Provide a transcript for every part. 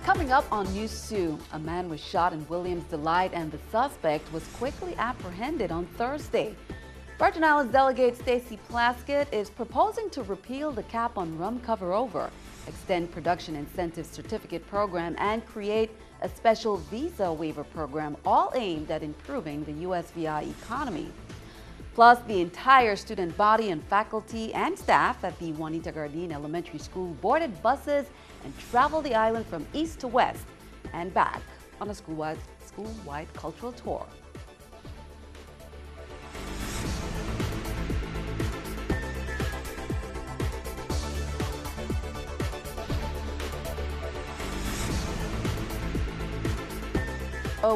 Coming up on News 2, a man was shot in Williams Delight and the suspect was quickly apprehended on Thursday. Virgin Islands Delegate Stacey Plaskett is proposing to repeal the cap on rum cover-over, extend production incentive certificate program, and create a special Visa Waiver Program, all aimed at improving the USVI economy. Plus, the entire student body and faculty and staff at the Juanita Gardine Elementary School boarded buses and traveled the island from east to west and back on a school-wide cultural tour.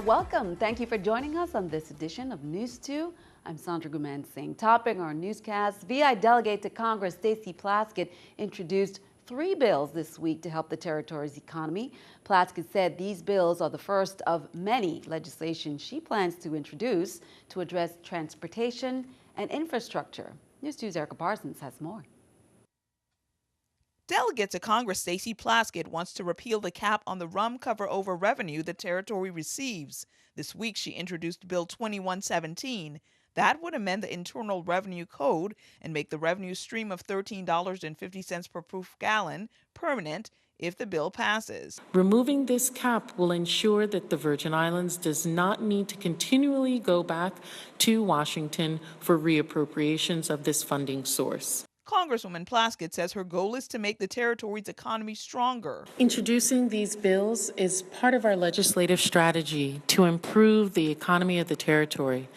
Welcome. Thank you for joining us on this edition of News 2. I'm Sandra Guman-Singh. Topping our newscast, VI Delegate to Congress Stacey Plaskett introduced 3 bills this week to help the territory's economy. Plaskett said these bills are the first of many legislation she plans to introduce to address transportation and infrastructure. News 2's Erica Parsons has more. Delegate to Congress Stacey Plaskett wants to repeal the cap on the rum cover-over revenue the territory receives. This week, she introduced Bill 2117. That would amend the Internal Revenue Code and make the revenue stream of $13.50 per proof gallon permanent if the bill passes. Removing this cap will ensure that the Virgin Islands does not need to continually go back to Washington for reappropriations of this funding source. Congresswoman Plaskett says her goal is to make the territory's economy stronger. Introducing these bills is part of our legislative strategy to improve the economy of the territory.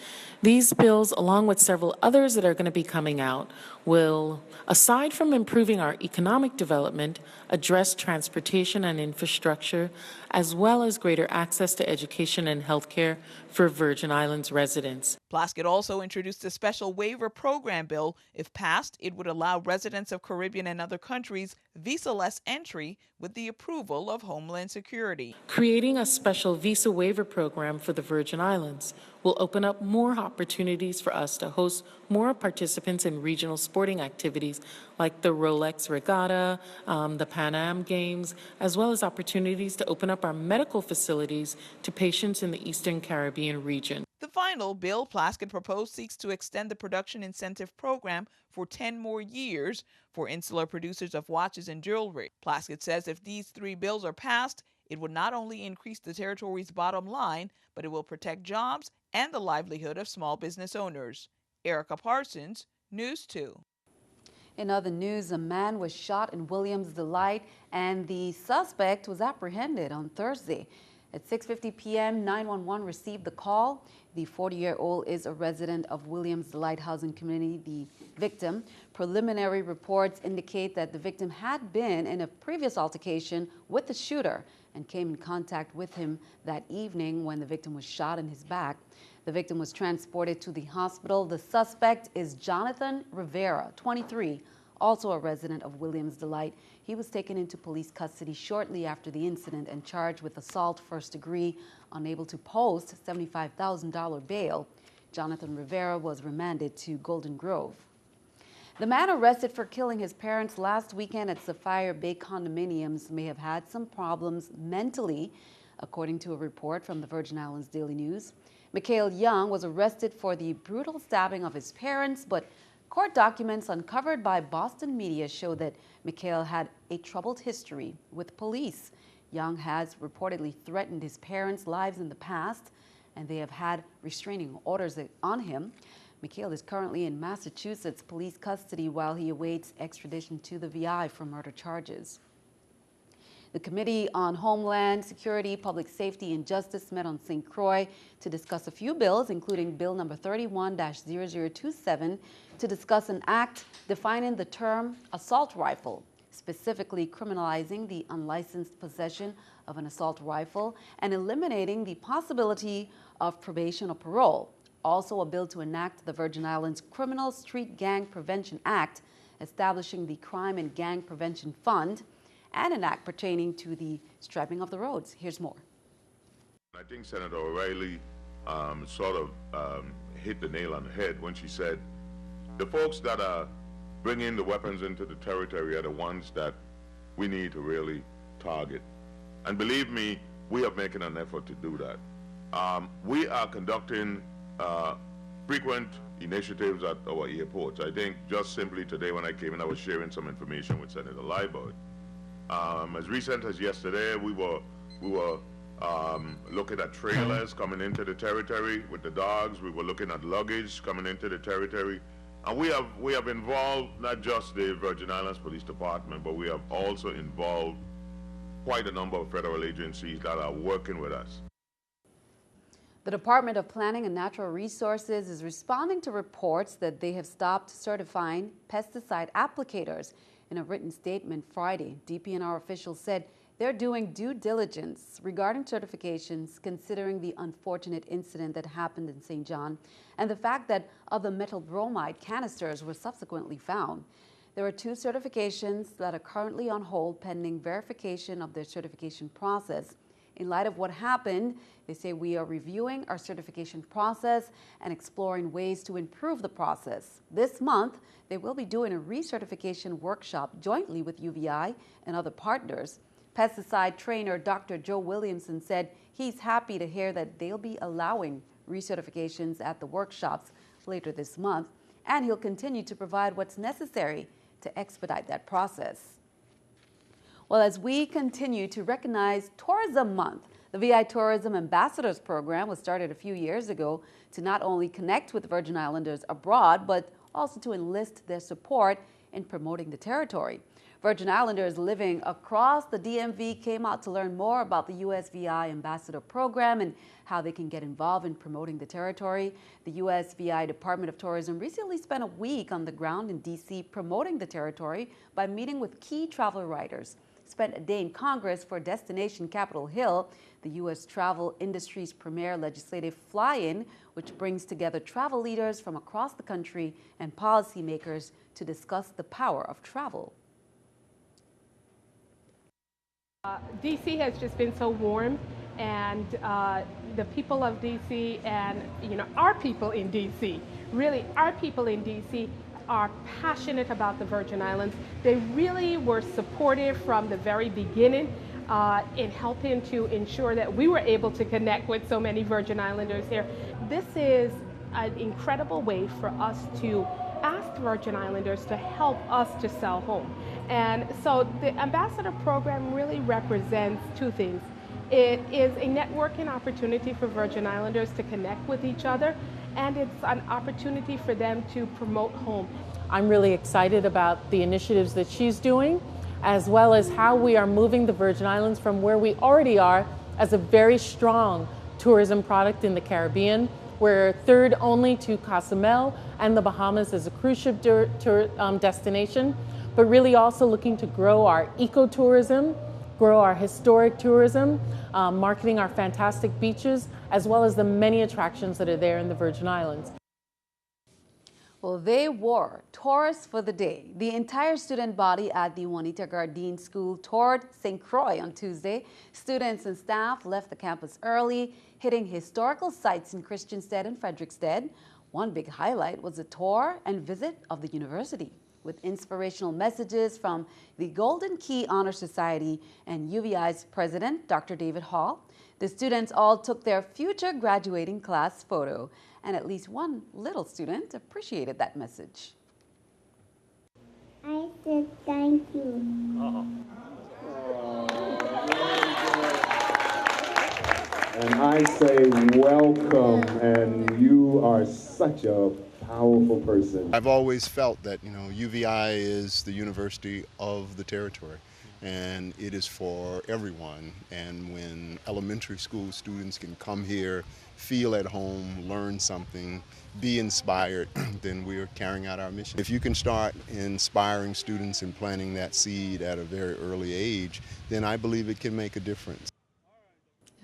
These bills, along with several others that are going to be coming out, will, aside from improving our economic development, address transportation and infrastructure, as well as greater access to education and health care for Virgin Islands residents. Plaskett also introduced a special waiver program bill. If passed, it would allow residents of Caribbean and other countries visa-less entry with the approval of Homeland Security. Creating a special visa waiver program for the Virgin Islands will open up more opportunities for us to host more participants in regional sporting activities like the Rolex Regatta, the Pan Am Games, as well as opportunities to open up our medical facilities to patients in the Eastern Caribbean region. The final bill Plaskett proposed seeks to extend the production incentive program for 10 more years for insular producers of watches and jewelry. Plaskett says if these 3 bills are passed, it would not only increase the territory's bottom line, but it will protect jobs and the livelihood of small business owners. Erica Parsons, News 2. In other news, a man was shot in Williams Delight and the suspect was apprehended on Thursday. At 6:50 p.m., 911 received the call. The 40-year-old is a resident of Williams Delight Housing Community, the victim. Preliminary reports indicate that the victim had been in a previous altercation with the shooter and came in contact with him that evening when the victim was shot in his back. The victim was transported to the hospital. The suspect is Jonathan Rivera, 23, also a resident of Williams Delight. He was taken into police custody shortly after the incident and charged with assault first degree, unable to post $75,000 bail. Jonathan Rivera was remanded to Golden Grove. The man arrested for killing his parents last weekend at Sapphire Bay condominiums may have had some problems mentally, according to a report from the Virgin Islands Daily News. Mikael Young was arrested for the brutal stabbing of his parents, but court documents uncovered by Boston media show that Mikael had a troubled history with police. Young has reportedly threatened his parents' lives in the past, and they have had restraining orders on him. Mikael is currently in Massachusetts police custody while he awaits extradition to the VI for murder charges. The Committee on Homeland Security, Public Safety, and Justice met on St. Croix to discuss a few bills, including Bill number 31-0027, to discuss an act defining the term assault rifle, specifically criminalizing the unlicensed possession of an assault rifle and eliminating the possibility of probation or parole. Also, a bill to enact the Virgin Islands Criminal Street Gang Prevention Act, establishing the Crime and Gang Prevention Fund, and an act pertaining to the striping of the roads. Here's more. I think Senator O'Reilly hit the nail on the head when she said the folks that are bringing the weapons into the territory are the ones that we need to really target. And believe me, we are making an effort to do that. We are conducting frequent initiatives at our airports. I think just simply today when I came in, I was sharing some information with Senator Liebert. As recent as yesterday, we were looking at trailers coming into the territory with the dogs. We were looking at luggage coming into the territory. And we have involved not just the Virgin Islands Police Department, but we have also involved quite a number of federal agencies that are working with us. The Department of Planning and Natural Resources is responding to reports that they have stopped certifying pesticide applicators. In a written statement Friday, DPNR officials said they're doing due diligence regarding certifications, considering the unfortunate incident that happened in St. John and the fact that other methyl bromide canisters were subsequently found. There are 2 certifications that are currently on hold pending verification of their certification process. In light of what happened, they say we are reviewing our certification process and exploring ways to improve the process. This month, they will be doing a recertification workshop jointly with UVI and other partners. Pesticide trainer Dr. Joe Williamson said he's happy to hear that they'll be allowing recertifications at the workshops later this month, and he'll continue to provide what's necessary to expedite that process. Well, as we continue to recognize Tourism Month, the VI Tourism Ambassadors Program was started a few years ago to not only connect with Virgin Islanders abroad, but also to enlist their support in promoting the territory. Virgin Islanders living across the DMV came out to learn more about the USVI Ambassador Program and how they can get involved in promoting the territory. The USVI Department of Tourism recently spent a week on the ground in D.C. promoting the territory by meeting with key travel writers. Spent a day in Congress for Destination Capitol Hill, the U.S. travel industry's premier legislative fly-in, which brings together travel leaders from across the country and policymakers to discuss the power of travel. DC has just been so warm, and the people of DC and our people in DC, really our people in DC are passionate about the Virgin Islands. They really were supportive from the very beginning in helping to ensure that we were able to connect with so many Virgin Islanders here. This is an incredible way for us to ask Virgin Islanders to help us to sell home. And so the Ambassador Program really represents 2 things. It is a networking opportunity for Virgin Islanders to connect with each other, and it's an opportunity for them to promote home. I'm really excited about the initiatives that she's doing, as well as how we are moving the Virgin Islands from where we already are as a very strong tourism product in the Caribbean. We're third only to Cozumel and the Bahamas as a cruise ship destination, but really also looking to grow our ecotourism, grow our historic tourism, marketing our fantastic beaches, as well as the many attractions that are there in the Virgin Islands. Well, they were tourists for the day. The entire student body at the Juanita Gardine School toured St. Croix on Tuesday. Students and staff left the campus early, hitting historical sites in Christiansted and Frederiksted. One big highlight was a tour and visit of the university, with inspirational messages from the Golden Key Honor Society and UVI's president, Dr. David Hall. The students all took their future graduating class photo, and at least one little student appreciated that message. I said thank you. And I say welcome, and you are such a powerful person. I've always felt that, UVI is the university of the territory, and it is for everyone. And when elementary school students can come here, feel at home, learn something, be inspired, then we're carrying out our mission. If you can start inspiring students and planting that seed at a very early age, then I believe it can make a difference.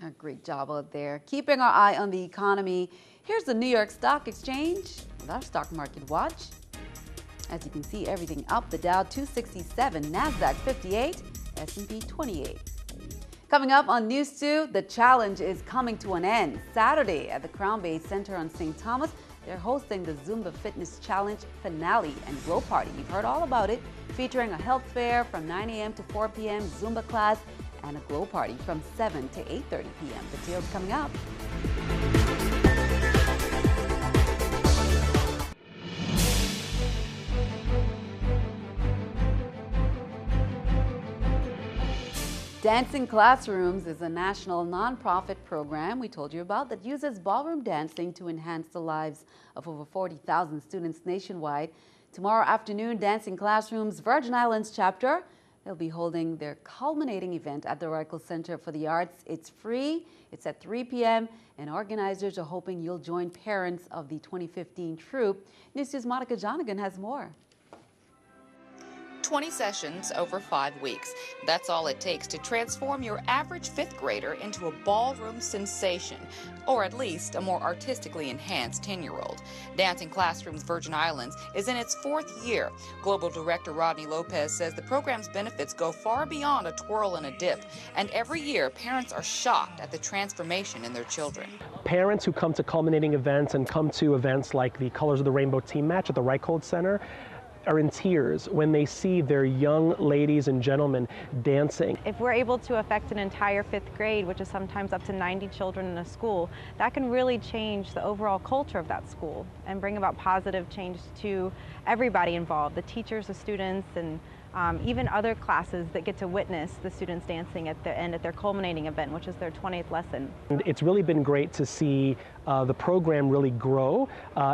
A great job out there. Keeping our eye on the economy, here's the New York Stock Exchange with our stock market watch. As you can see, everything up. The Dow 267, NASDAQ 58, S&P 28. Coming up on News 2, the challenge is coming to an end. Saturday at the Crown Bay Center on St. Thomas, they're hosting the Zumba Fitness Challenge finale and glow party. You've heard all about it, featuring a health fair from 9 a.m. to 4 p.m., Zumba class, and a glow party from 7 to 8:30 p.m. Details coming up. Dancing Classrooms is a national nonprofit program we told you about that uses ballroom dancing to enhance the lives of over 40,000 students nationwide. Tomorrow afternoon, Dancing Classrooms Virgin Islands chapter, they'll be holding their culminating event at the Royal Center for the Arts. It's free, it's at 3 p.m., and organizers are hoping you'll join parents of the 2015 troupe. News2's Monica Jonigan has more. 20 sessions over 5 weeks. That's all it takes to transform your average 5th grader into a ballroom sensation, or at least a more artistically enhanced 10-year-old. Dancing Classrooms Virgin Islands is in its 4th year. Global Director Rodney Lopez says the program's benefits go far beyond a twirl and a dip, and every year parents are shocked at the transformation in their children. Parents who come to culminating events and come to events like the Colors of the Rainbow team match at the Reichhold Center are in tears when they see their young ladies and gentlemen dancing. If we're able to affect an entire 5th grade, which is sometimes up to 90 children in a school, that can really change the overall culture of that school and bring about positive change to everybody involved, the teachers, the students, and even other classes that get to witness the students dancing at the end at their culminating event, which is their 20th lesson. And it's really been great to see the program really grow.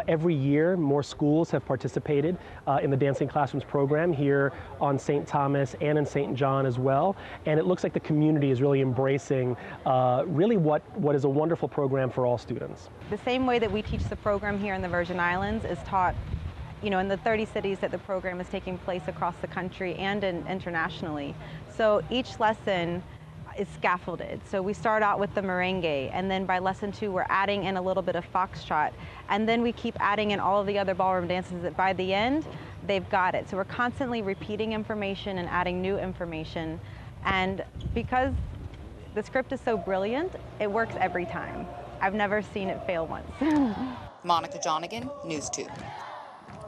Every year, more schools have participated in the Dancing Classrooms program here on St. Thomas and in St. John as well. And it looks like the community is really embracing really what is a wonderful program for all students. The same way that we teach the program here in the Virgin Islands is taught in the 30 cities that the program is taking place across the country and internationally. So each lesson is scaffolded. So we start out with the merengue, and then by lesson 2 we're adding in a little bit of foxtrot, and then we keep adding in all of the other ballroom dances that by the end they've got it. So we're constantly repeating information and adding new information, and because the script is so brilliant, it works every time. I've never seen it fail once. Monica Jonigan, News 2.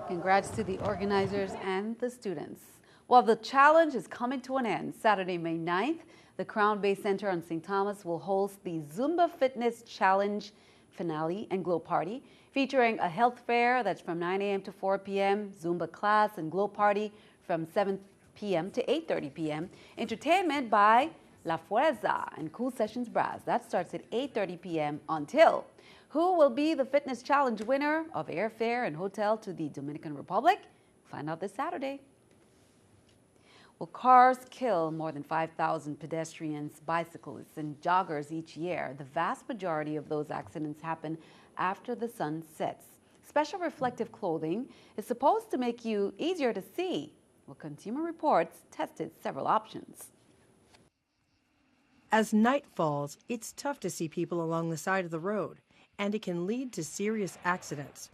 Congrats to the organizers and the students. While the challenge is coming to an end, Saturday, May 9th, the Crown-based Center on St. Thomas will host the Zumba Fitness Challenge finale and glow party, featuring a health fair that's from 9 a.m. to 4 p.m., Zumba class and glow party from 7 p.m. to 8:30 p.m., entertainment by La Fuerza and Cool Sessions Brass. That starts at 8:30 p.m. until. Who will be the fitness challenge winner of airfare and hotel to the Dominican Republic? Find out this Saturday. Well, cars kill more than 5,000 pedestrians, bicyclists, and joggers each year. The vast majority of those accidents happen after the sun sets. Special reflective clothing is supposed to make you easier to see. Well, Consumer Reports tested several options. As night falls, it's tough to see people along the side of the road, and it can lead to serious accidents.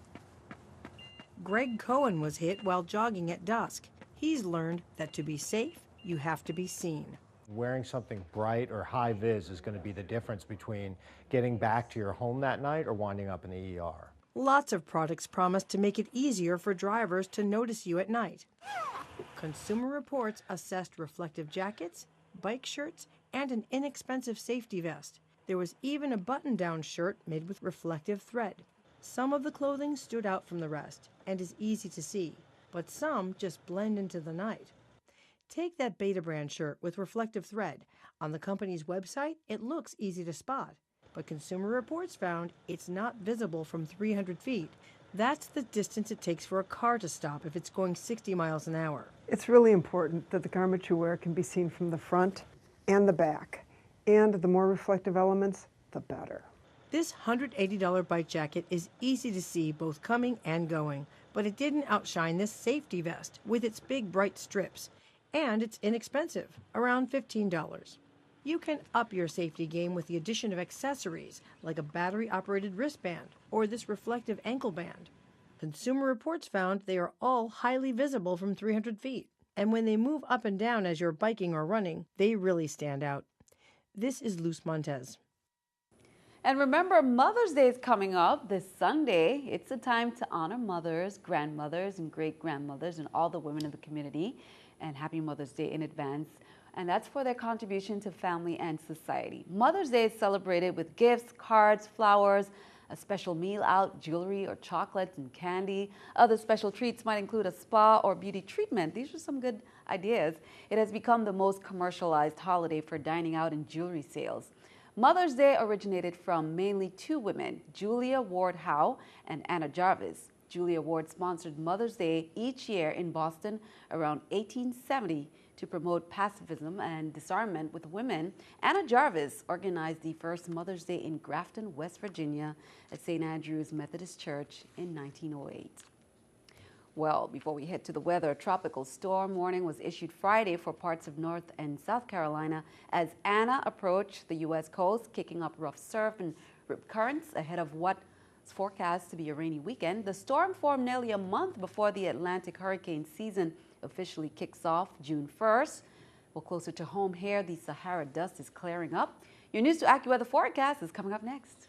Greg Cohen was hit while jogging at dusk. He's learned that to be safe, you have to be seen. Wearing something bright or high vis is going to be the difference between getting back to your home that night or winding up in the ER. Lots of products promise to make it easier for drivers to notice you at night. Consumer Reports assessed reflective jackets, bike shirts, and an inexpensive safety vest. There was even a button-down shirt made with reflective thread. Some of the clothing stood out from the rest and is easy to see, but some just blend into the night. Take that Beta brand shirt with reflective thread. On the company's website, it looks easy to spot, but Consumer Reports found it's not visible from 300 feet. That's the distance it takes for a car to stop if it's going 60 miles an hour. It's really important that the garment you wear can be seen from the front and the back, and the more reflective elements, the better. This $180 bike jacket is easy to see both coming and going, but it didn't outshine this safety vest with its big bright strips. And it's inexpensive, around $15. You can up your safety game with the addition of accessories like a battery-operated wristband or this reflective ankle band. Consumer Reports found they are all highly visible from 300 feet. And when they move up and down as you're biking or running, they really stand out. This is Luz Montez. And remember, Mother's Day is coming up this Sunday. It's a time to honor mothers, grandmothers, and great-grandmothers and all the women of the community. and happy Mother's Day in advance. And that's for their contribution to family and society. Mother's Day is celebrated with gifts, cards, flowers, a special meal out, jewelry or chocolates and candy. Other special treats might include a spa or beauty treatment. These are some good ideas. It has become the most commercialized holiday for dining out and jewelry sales. Mother's Day originated from mainly two women, Julia Ward Howe and Anna Jarvis. Julia Ward sponsored Mother's Day each year in Boston around 1870 to promote pacifism and disarmament with women. Anna Jarvis organized the first Mother's Day in Grafton, West Virginia at St. Andrew's Methodist Church in 1908. Well, before we head to the weather, a tropical storm warning was issued Friday for parts of North and South Carolina as Anna approached the U.S. coast, kicking up rough surf and rip currents ahead of what's forecast to be a rainy weekend. The storm formed nearly a month before the Atlantic hurricane season officially kicks off June 1st. Well, closer to home here, the Sahara dust is clearing up. Your News 2 AccuWeather forecast is coming up next.